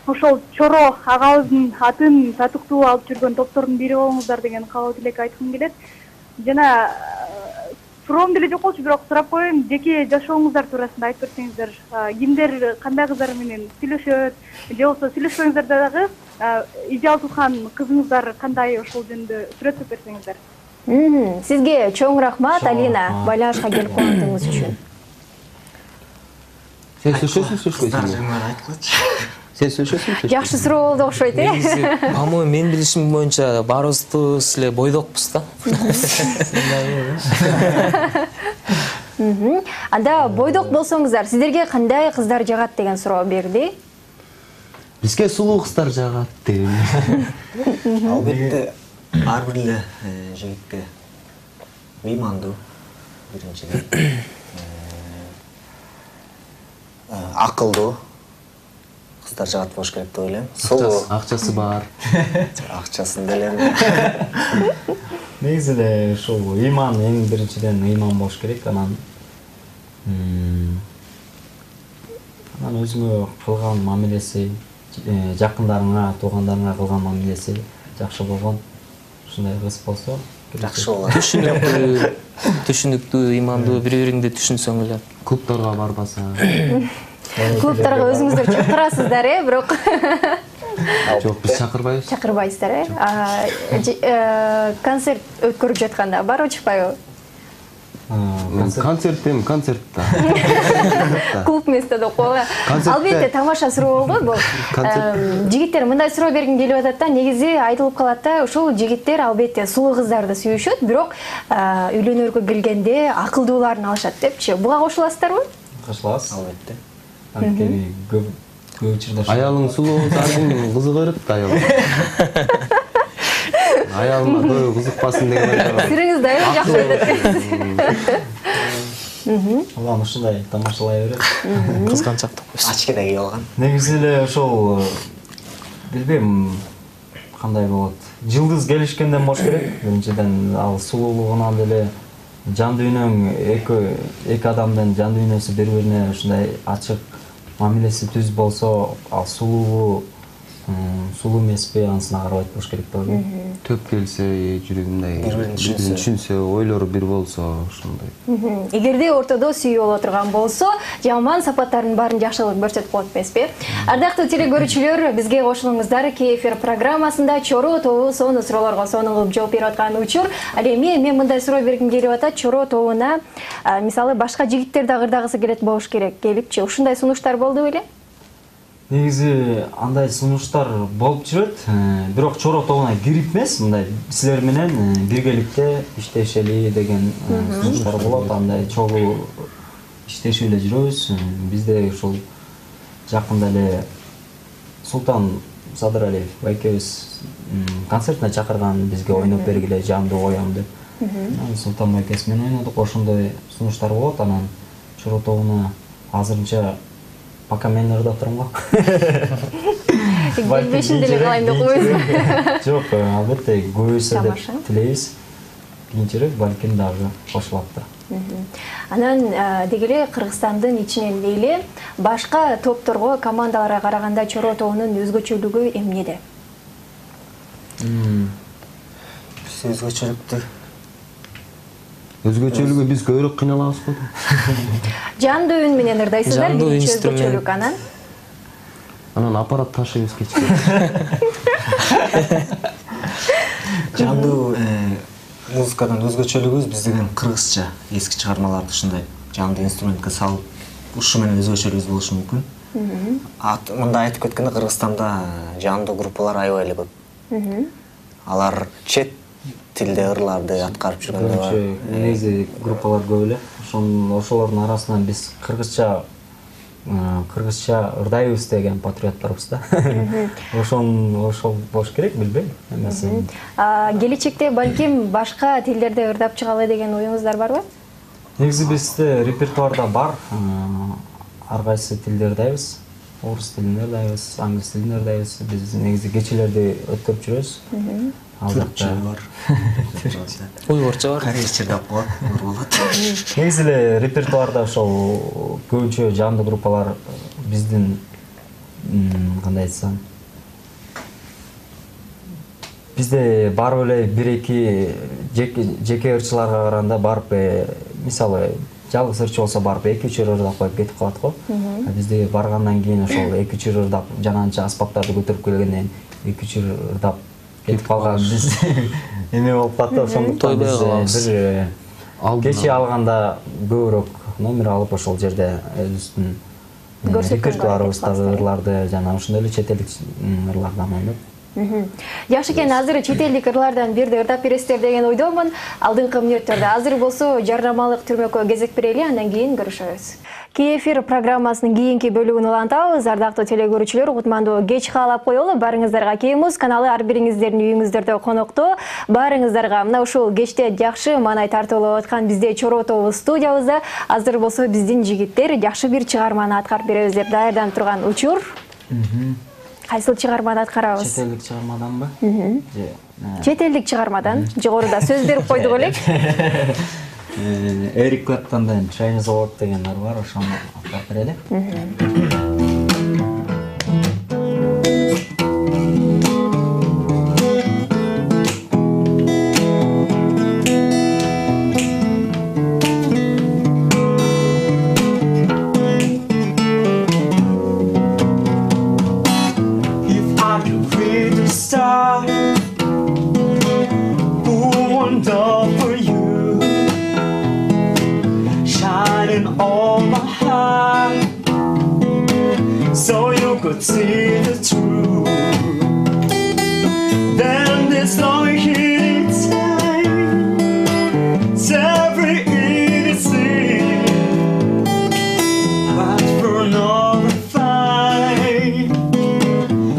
ошол Чоро агабыздын атын татыктуу алып жүргөн топтордун бири болуңуздар деген каалоо тилек айткым келет. Жана суроом деле жок болчу, бирок сурап коеюн, жеке жашооңуздар туурасында айтып берсеңиздер, кимдер кандай кыздар менен сүйлөшөт, же болбосо сүйлөшпөңүздөр дагы идеал туткан кызыңыздар кандай, ошол жөнүндө сүрөттөп берсеңиздер. Сизге чоң рахмат, Алина, байланышка келип калганыңыз үчүн. Сен сүйлөшөсүң, Кыздар сүйлөшпөйсүңбү? жеңер айткылачы. Сен сүйлөшөсүң? Жакшы суроо болду окшойт, По-моему, мен билишим боюнча баарыбыз эле бойдокпуз да. Анда бойдок болсоңуздар, сиздерге кандай кыздар жагат деген суроо берди. Бизге сулуу кыздар жагат деген. Албетте ар бир эле жигитке ыймандуу, биринчиден. Акылдуу кыздар жагат болуш керек деп ойлойм. Сулуу, Акчасы бар. акчасын деле. Негизи эле ушул ыйман, эң биринчиден ыйман болуш керек. Анан өзүңө кылган мамилеси, жакындарыңа, туугандарыңа кылган мамилеси жакшы болгон, ушундай кыз болсо Жакшы болот. Түшүнүктүү, ыймандуу, бири-бириңди түшүнсөң эле. Клубдарга барбаса. Клубдарга өзүңүздөр чакырасыздар, бирок Жок, биз чакырбайбыз. чакырбайсыздар, концерт өткөрүп жатканда барбы, чыкпайбы? Концертта. Клуб эместе деп койгула. Албетте тамаша суроо болду бул. Жигиттер мындай суроо бергим келип атат да, негизи айтылып калат да, ушул жигиттер албетте сулуу кыздарды сүйүшөт, бирок үйлөнөргө келгенде акылдууларын алышат депчи. Буга кошуласыздарбы? кошулабыз. Албетте. Анткени көп учурда Аялың сулуу болсо кызык берет да аялың. Аялыма көбү кызыкпасын деген айта. Сириңиз дайым жакшы айтат. Улам ушундай тамашалай берет. Кызганчактык койсун. Ачки да кийип алган. Негизи эле ошол билбейм кандай болот. Жылдыз келишкенден болуш керек. Биринчиден ал сулуулугунан деле жан дүйнөң эки адамдын жан дүйнөсү бири-бирине ушундай ачык мамилеси түз болсо, ал сулуу эмеспи, анысына карабайт болуш керек деп ойлойм. Төп келсе, жүрөгүндай түшүнсө, ойлору бир болсо, ушундай. Эгерде ортодо сүйүү боло турган болсо, жаман сапаттардын баарын жакшылык көрсөтүп коет эмеспи? Ардактуу телегөрүүчүлөр, бизге кошулуңуздар. KFR программасында Чоро тобу сонун суроолорго сонун кылып жооп берип аткан учур. Ал эми мен мындай суроо бергим келип атат. Чоро тобуна мисалы башка жигиттер да ырдагысы келет болуш керек. Келипчи, ушундай сунуштар болду беле? Негизи андай сунуштар болуп жүрөт, бирок Чоро тобуна кирип эмес, мындай силер менен биргеликте иштешели деген сунуштар болот. Андай чогуу иштешип эле жүрөбүз. Бизде ушул жакында эле Султан Садыралиев байкебиз концертине чакырган бизге ойноп бергиле жамды коем деп. Султан байкебиз менен ойнодук, ошондой сунуштар болот. Анан Чоро тобуна азырынча пока мен ырдап турам го. Келбешин деле калайын деп койбойсузбу? Жок, албетте көбөйсө деп тилейбиз. Кийинчерээк балким дагы кошулат. Анан дегеле Кыргызстандын ичинен эле башка топторго, командаларга караганда Чоро тобунун өзгөчөлүгү эмнеде? Өзгөчөлүгү биз көбүрөөк кыйналабыз го. Жандуу үн менен ырдайсыздар, биринчи өзгөчөлүк Анан аппарат ташыйбыз кечке. Жандуу музыкадан өзгөчөлүгүбүз биз деген кыргызча эски чыгармаларды ушундай жандуу инструментке салып, ушу менен өзгөчөлүгүбүз болушу мүмкүн. Мында айтып кеткенде Кыргызстанда жандуу группалар аябай эле көп. Алар чет тилде ырларды аткарып жүргөндөр бар. Негизи группалар көп эле. Ошолордун арасынан биз кыргызча ырдайбыз деген патриоттарбыз да. Ошол болуш керек, билбейм. Келечекте балким башка тилдерде ырдап чыгалы деген оюңуздар барбы? Негизи бизде репертуарда бар. Ар кайсы тилде ырдайбыз. Орус тилинде ырдайбыз, англис тилинде ырдайбыз. Биз негизи кечелерди өткөрүп жүрөбүз. Түркчө бар. Уйгурча бар. Корейче деп коет, болот. Негизи эле репертуарда ошол көбүнчө жандуу группалар биздин кандай айтсам, бизде барып эле 1-2 жеке ырчыларга караганда барып, мисалы жалгыз ырчы болсо барып 2-3 ырдап коюп кетип калат го. Бизде баргандан кийин ошол 2-3 ырдап жананча аспаптарды көтөрүп келгенден 2-3 ырдап кетип калган биз эме болуп калат да. Ошондуктан биз бир кече алганда көбүрөөк номер алып ошол жерде өзүбүздүн репертуарыбыздагы ырларды жана ошондой эле чет элдик ырлардан ойноп. Жакшы экен, азыр чет элдик ырлардан бирди ырдап бересиздер деген ойдомун. Алдыңкы мүнөттөрдө азыр болсо жарнамалык түрмөккө кезек берели, андан кийин көрүшөбүз. Кей эфир программасынын кийинки бөлүгүн улантабыз. Ардактуу телегөрүүчүлөр, кутмандуу кеч каалап коелу. Барыңыздарга Кей Муз каналы ар бириңиздердин үйүңүздөрдө коноктоо. Барыңыздарга мына ушул кечте жакшы маанай тартуулап аткан бизде Чоро тобу студиябызда. Азыр болсо биздин жигиттер жакшы бир чыгарманы аткарып беребиз деп даярданып турган учур. Кайсыл чыгарманы аткарабыз? Чет элдик чыгармаданбы? Чет элдик чыгармадан. Жогоруда сөз берип койдук элек. Эрик Клэптондон Chinese Walk деген бар, ошону аткарып берели. See the truth. Then there's no hidden time. It's every innocent, but for another fight.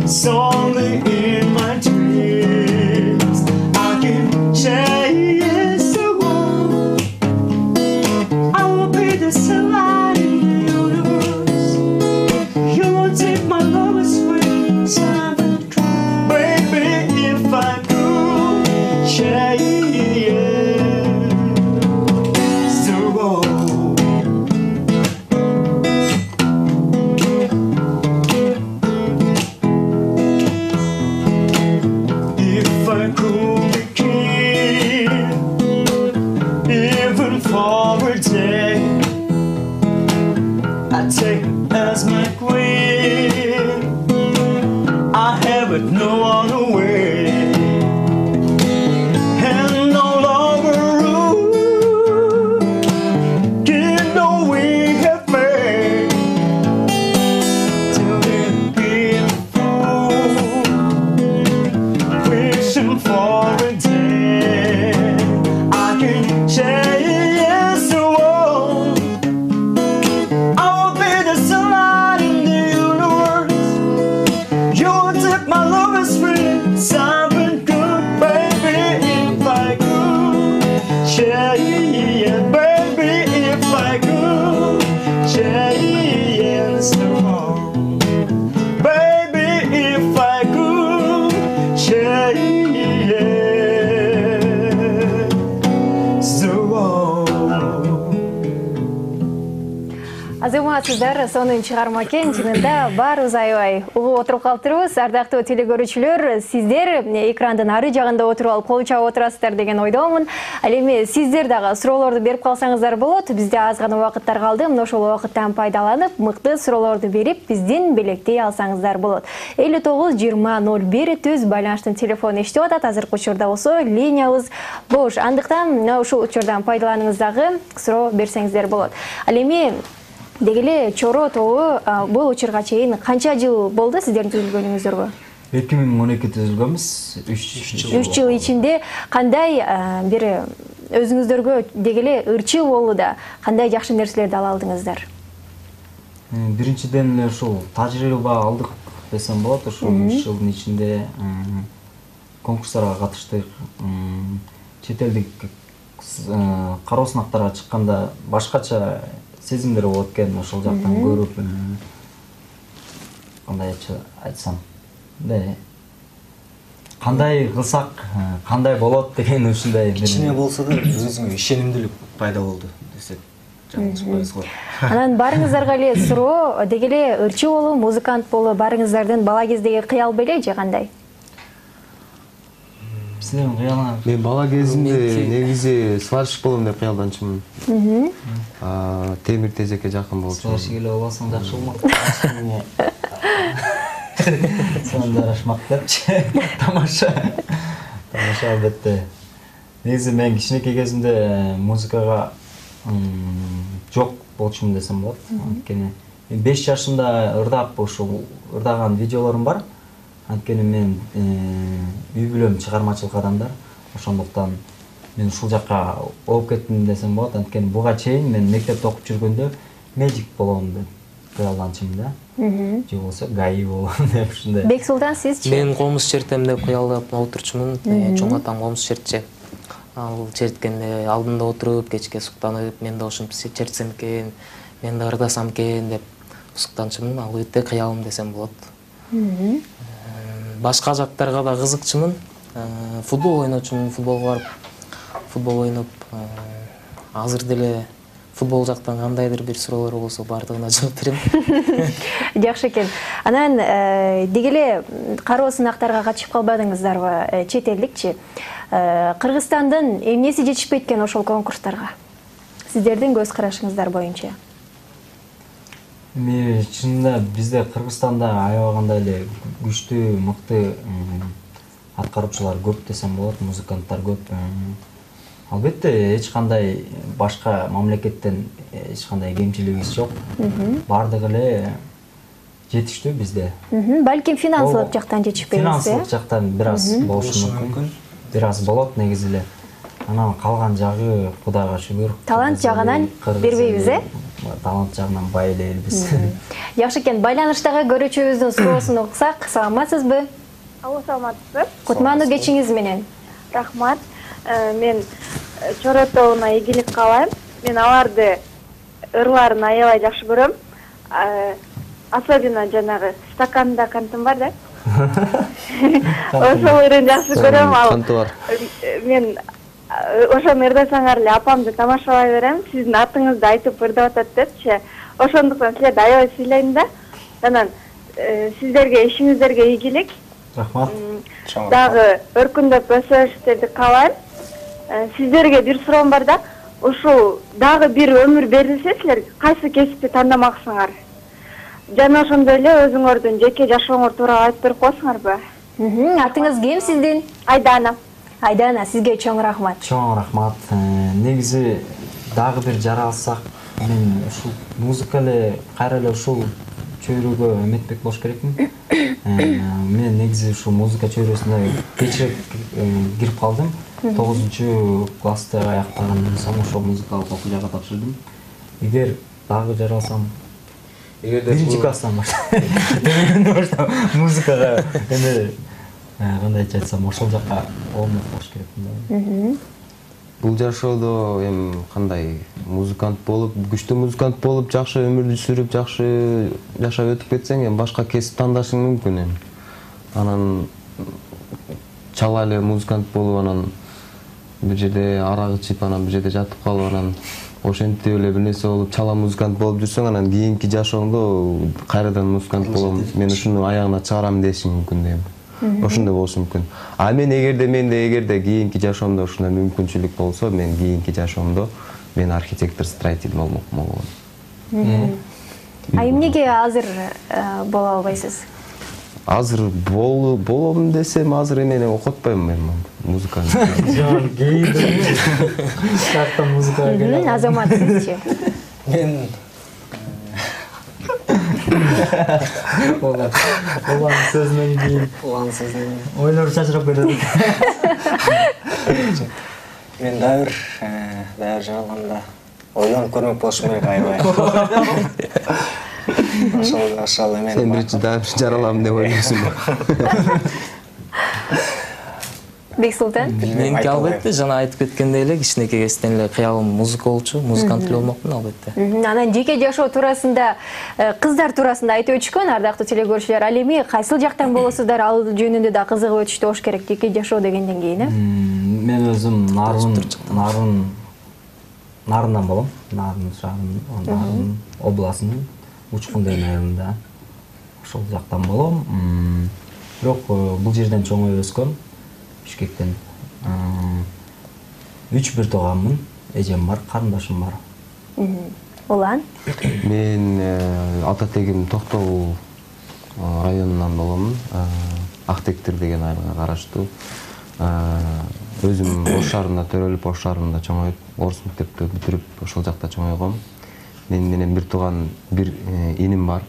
It's only in my dreams I can chase the world. I will be the sunlight in the universe. You won't take my love away. Baby, if I could change the road. If I could be king, even for a day, I'd take as my queen. I Азаматсыздар, сонун чыгарма экен, чынында баарыбыз аябай угуп отуруп калыптырбыз. Ардактуу телекөрүүчүлөр, сиздер экрандын ары жагында отуруп алып кол чаап отурасыздар деген ойдомун. Ал эми сиздер дагы суроолорду берип калсаңыздар болот. Бизде аз гана убакыттар калды. Мына ошол убакыттан пайдаланып, мыкты суроолорду берип, биздин белектей алсаңыздар болот. 59-20-01 түз байланыштын телефону иштеп атат. Азыркы учурда болсо линиябыз бош. Андыктан мына ушул учурдан пайдаланыңыз дагы суроо берсеңиздер болот. Ал эми дегеле Чоро тобу бул учурга чейин канча жыл болду сиздердин түзүлгөнүңүздөргө? 2012 түзүлгөнбүз. 3 жыл ичинде кандай бир өзүңүздөргө дегеле ырчуу болууда кандай жакшы нерселерди ала алдыңыздар? Биринчиден эле ушул тажрыйба алдык десем болот. Ушул 3 жылдын ичинде конкурстарга катыштык. Чет элдик кароо сынактарга чыкканда башкача сезимдер болот экен, ошол жактан көрүп, кандай айтсам, кандай кылсак кандай болот деген ушундай кичине болсо да өзүңө ишенимдүүлүк пайда болду десек жаңылышпайбыз го. Анан барыңыздарга эле суроо, дегеле ырчуу болуу, музыкант болуу барыңыздардын бала кездеги кыял беле же кандай? Сиздердин кыялыңар? Мен бала кезимде негизи сварщик болом деп кыялданчымын. Темир тезекке жакын болчумун. Сварщик эле болсоң жакшы болмок. Сонда рашмак депчи. Тамаша. Тамаша албетте. Негизи мен кичинекей кезимде музыкага жок болчумун десем болот. Анткени 5 жашымда ырдап ошол ырдаган видеолорум бар. Анткени мен үй бүлөм чыгармачылык адамдар. Ошондуктан мен ушул жакка ооп кеттим десем болот. Анткени буга чейин мен мектепте окуп жүргөндө медик болом деп кыялданчымын да. Же болсо ГАИ болом деп ушундай. Бексултан сизчи? Мен комуз чертем деп кыялдап отурчумун. Чоң атам комуз чертчи. Ал черткенде алдында отуруп, кечке суктанып, мен да ошентип чертсем экен, мен да ырдасам экен деп суктанчымын. Ал өтө кыялым десем болот. Башка жактарга да кызыкчумун. Футбол ойночумун, футболго барып, футбол ойноп, азыр деле футбол жактан кандайдыр бир суроолор болсо бардыгына жооп берем. Жакшы экен. Анан дегеле кароо сынактарга катышып калбадыңыздарбы? Чет элдикчи. Кыргызстандын эмнеси жетишпейт экен ошол конкурстарга? Сиздердин көз карашыңыздар боюнча. Мен чынында бизде Кыргызстанда аябагандай эле күчтүү, мыкты аткаруучулар көп десем болот, музыканттар көп. Албетте эч кандай башка мамлекеттен эч кандай кемчилигибиз жок. Бардыгы эле жетиштүү бизде. Балким финансылык жактан жетишпейбиз. Финансылык жактан бир аз болушу мүмкүн. Бир аз болот негизи эле. Анан калган жагы Кудайга шүгүр. Талант жагынан бербейбиз, Талант жагынан бай эле элбиз. Жакшы экен. Байланыштагы көрүүчүбүздүн суроосун уксак, саламатсызбы? Алло, саламатсызбы? Кутмандуу кечиңиз менен. Рахмат. Мен Чоро тобуна ийгилик каалайм. Мен аларды ырларын аябай жакшы көрөм. Особенно жанагы стаканда кантым бар да. Ошол ырын жакшы көрөм. Канты бар. Мен ошону ырдасаңар эле апамды тамашалай берем. Сиздин атыңызды айтып ырдап атат депчи. Ошондуктан силерди аябай сыйлайм да. Анан сиздерге ишиңиздерге ийгилик. Рахмат. Дагы өркүндөп өсөшүңүздөрдү каалайм. Сиздерге бир суроом бар да. Ушул дагы бир өмүр берилсе силер кайсы кесипти тандамаксыңар? Жана ошондой эле өзүңөрдүн жеке жашооңор тууралуу айтып берип коесуңарбы? Атыңыз ким сиздин? Айдана. Айдана, сизге чоң рахмат. Чоң рахмат. Негизи дагы бир жаралсак, мен ушул музыка эле кайра эле ушул чөйрөгө эметпек болуш керекмин. Мен негизи ушул музыка чөйрөсүнө кечирээк кирип калдым. 9-классты аяктагандан соң ошол музыкалык окуяга тапшырдым. Эгер дагы жаралсам, биринчи класстан баштап музыкага кандайча айтсам ошол жакка олмок болуш керекмин. Бул жашоодо эми кандай музыкант болуп, күчтүү музыкант болуп, жакшы өмүрдү сүрүп, жакшы жашап өтүп кетсең, эми башка кесип тандашың мүмкүн эми. Анан чала эле музыкант болуп, анан бир жерде арак ичип, анан бир жерде жатып калып, анан ошентип эле бир нерсе болуп чала музыкант болуп жүрсөң, анан кийинки жашооңдо кайрадан музыкант болом, мен ушуну аягына чыгарам дешиң мүмкүн дейм. Ошондой болушу мүмкүн. А мен эгерде кийинки жашоомдо ушундай мүмкүнчүлүк болсо, мен кийинки жашоомдо мен архитектор, строитель болмокмун. А эмнеге азыр боло албайсыз? Азыр болом десем, азыр эмне окутпайм мен музыканы. Жон кейде. Шартта музыкага келет. Азамат сизчи? Мен Улан сөзүнөн кийин ойлор чачырап кетет. мен дайыр жараламда ойлонуп көрмөк болушум керек аябай. Ошол эмен. Сен биринчи дайыр жаралам деп ойлойсуңбу? Бексултан? Меники албетте жана айтып кеткендей эле кичинекей кезинен эле кыялым музыка болчу, музыкант эле болмокмун албетте. Анан жеке жашоо туурасында, кыздар туурасында айтып өтүшкөн ардактуу телегөрүүчүлөр. Ал эми кайсыл жактан болосуздар? Ал жөнүндө да кызыгып өтүштү болуш керек. Жеке жашоо дегенден кийин, Мен өзүм Нарындан болом. Нарын шаарынын, Нарын областынын Учкун деген айылында. Ошол жактан болом. Бирок бул жерден чоңоюп өскөм. Бишкектен. 3 бир тууганмын. Эжем бар, карындашым бар. Улан? Мен ата тегим Токтогул районунан боломун. Актектир деген айылга караштуу. Өзүм Ош шаарында төрөлүп, Ош шаарында чоңоюп, орус мектепти бүтүрүп, ошол жакта чоңойгом. Мен менен бир тууган, бир иним бар.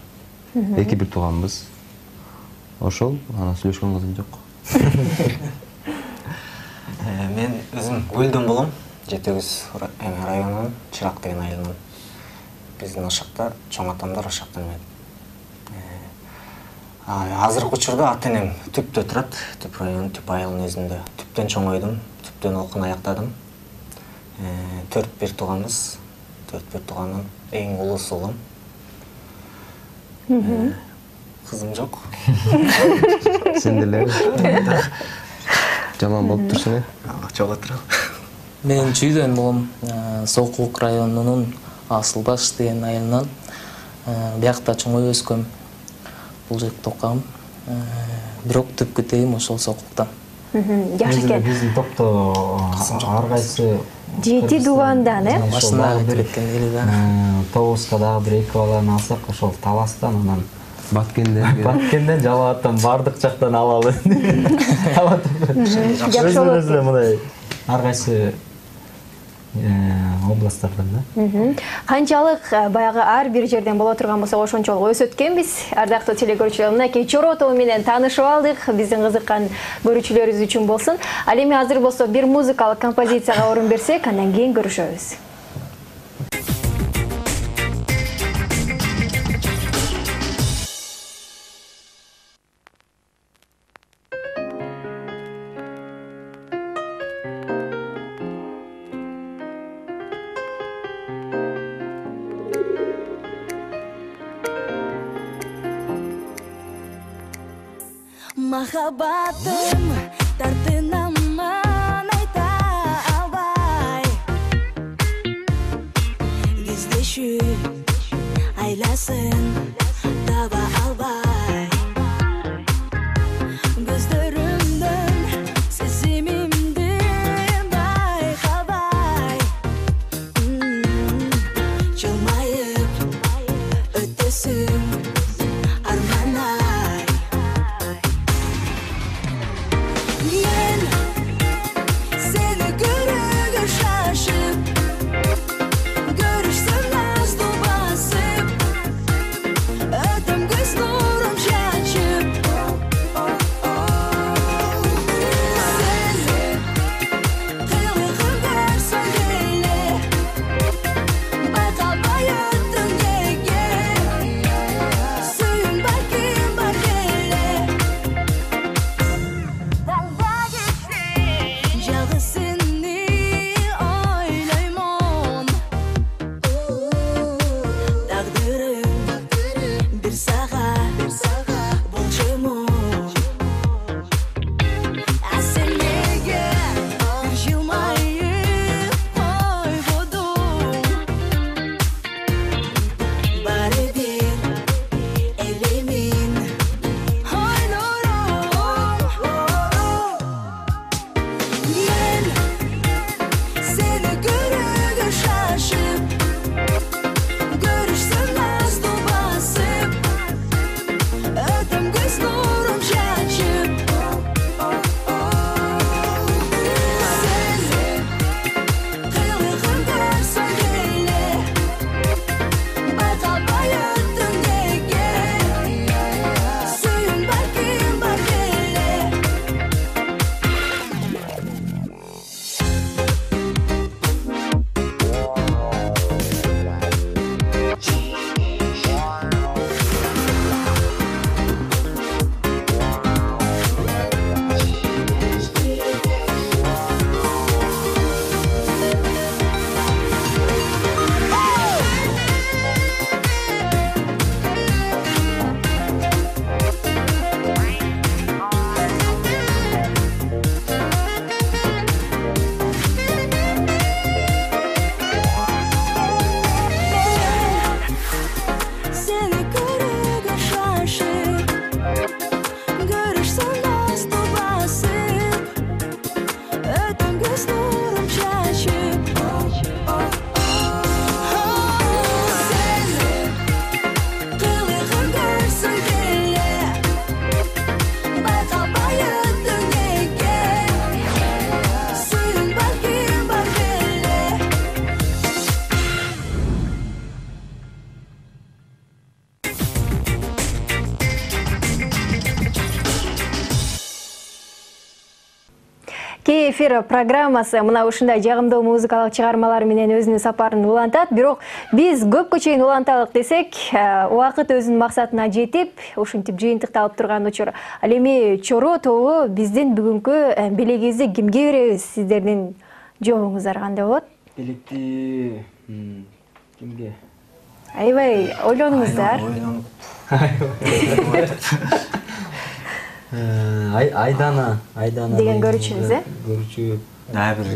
Эки бир тууганбыз. Ошол, анан сүйлөшкөн кызым жок. Мен өзүм Көлдөн болом. Жетегүз районунун Чырак деген айылынан. Биздин ошакта чоң атамдар ошактан эмет. Азыркы учурда ата-энем Түптө турат, Түп районунун Түп айылынын өзүндө. Түптөн чоңойдум, Түптөн окуун аяктадым. 4 бир тууганбыз. 4 бир тууганын эң улуусу болом. Кызым жок. Сен деле жаман болуп турсуң, Чогуу турам. Мен Чүйдөн болом, Сокулук районунун Асылбаш деген айылынан. Биякта чоңоюп өскөм. Бул жерде окугам. Бирок түпкү тегим ошол Сокулуктан. Жакшы экен. Биздин топто ар кайсы 7 туугандан, Башында айтып кеткен эле да. Тобуска дагы бир 2 баланы алсак, ошол Таластан, анан Баткенден, Жалалаттан бардык жактан алалы. Жакшы болот. Мындай ар кайсы областтардан да. Канчалык баягы ар бир жерден боло турган болсо ошончолук өсүп өткөнбүз. Ардактуу телекөрүүчүлөр, мынакей Чоро тобу менен таанышып алдык. Биздин кызыккан көрүүчүлөрүбүз үчүн болсун. Ал эми азыр болсо бир музыкалык композицияга орун берсек, андан кийин көрүшөбүз. Махаббатым тартынаман айта албай, кездешүү айласын таба албай, көздөрүмдөн сезимимди байкабай, жылмайып өтөсүң арманай. Кей эфир программасы мына ушундай жагымдуу музыкалык чыгармалар менен өзүнүн сапарын улантат. Бирок биз көпкө чейин уланталык десек, убакыт өзүнүн максатына жетип, ушинтип жыйынтыкталып турган учур. Ал эми Чоро тобу биздин бүгүнкү белегибизди кимге беребиз? Сиздердин жообуңуздар кандай болот? Белекти кимге? Аябай ойлонуңуздар. Айдана деген көрүүчүбүз, көрүүчү. Дагы бир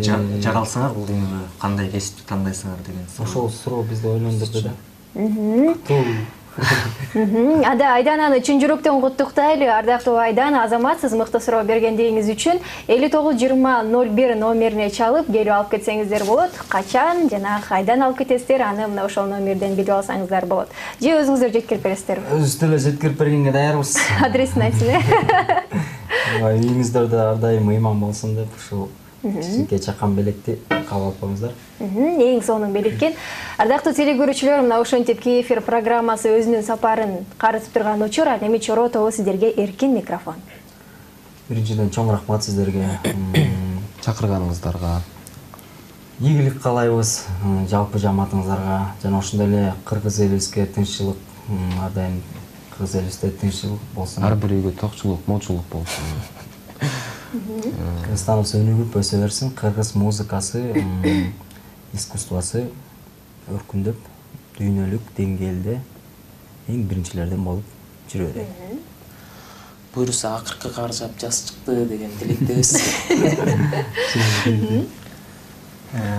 жаралсаңар бул дүйнөгө кандай кесипти тандайсыңар деген Ошол суроо бизди ойлондурду да. Ада Айдананы чын жүрөктөн куттуктайлы. Ардактуу Айдана, Азамат, сиз мыкты суроо бергендигиңиз үчүн 592001 номерине чалып келип алып кетсеңиздер болот. Качан жана кайдан алып кетесиздер, аны мына ошол номерден билип алсаңыздар болот. Же өзүңүздөр жеткирип бересиздерби? Өзүбүз деле жеткирип бергенге даярбыз. Адресин айтсың. Үйүңүздөрдө ар дайым ыйман болсун деп ушул кичинекей чакан белекти кабыл алып коюңуздар. Эң сонун белеккен. Ардактуу телекөрүүчүлөр, мына ошентип кей эфир программасы өзүнүн сапарын карытып турган учур. Ал эми Чоро тобу сиздерге эркин микрофон. Биринчиден чоң рахмат сиздерге. Чакырганыңыздарга. Ийгилик каалайбыз жалпы жамаатыңыздарга жана ошондой эле кыргыз элибизге тынччылык, ар дайым кыргыз элибизде тынччылык болсун. Ар бир үйгө токчулук, молчулук болсун. Кыргызстаныбыз өнүгүп өсө берсин, кыргыз музыкасы, искусствосы өркүндөп, дүйнөлүк деңгээлде эң биринчилерден болуп жүрө берет. Буюрса акыркы каржап жаз чыкты деген тилектебиз.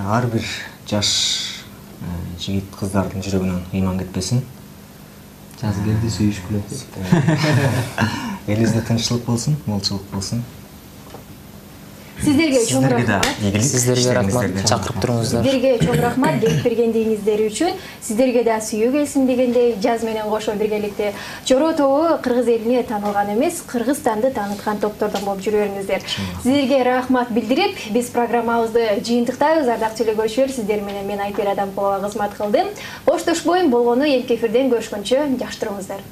ар бир жаш жигит кыздардын жүрөгүнөн ыйман кетпесин. Жаз келди, сүйүшкүлө. Элибизде тынччылык болсун, молчулук болсун. Сиздерге чоң рахмат. Сиздерге рахмат, чакырып туруңуздар. Сиздерге чоң рахмат келип бергендигиңиздер үчүн. Сиздерге да сүйүү келсин дегендей жаз менен кошо биргеликте Чоро тобу кыргыз элине таанылган эмес, Кыргызстанды тааныткан топтордон болуп жүрө бериңиздер. Сиздерге рахмат билдирип, биз программабызды жыйынтыктайбыз. Ардактуу телекөрүүчүлөр, сиздер менен мен Айпер Адамкулова кызмат кылдым. Коштошпойм, болгону эмки эфирден көрүшкөнчө жакшы туруңуздар.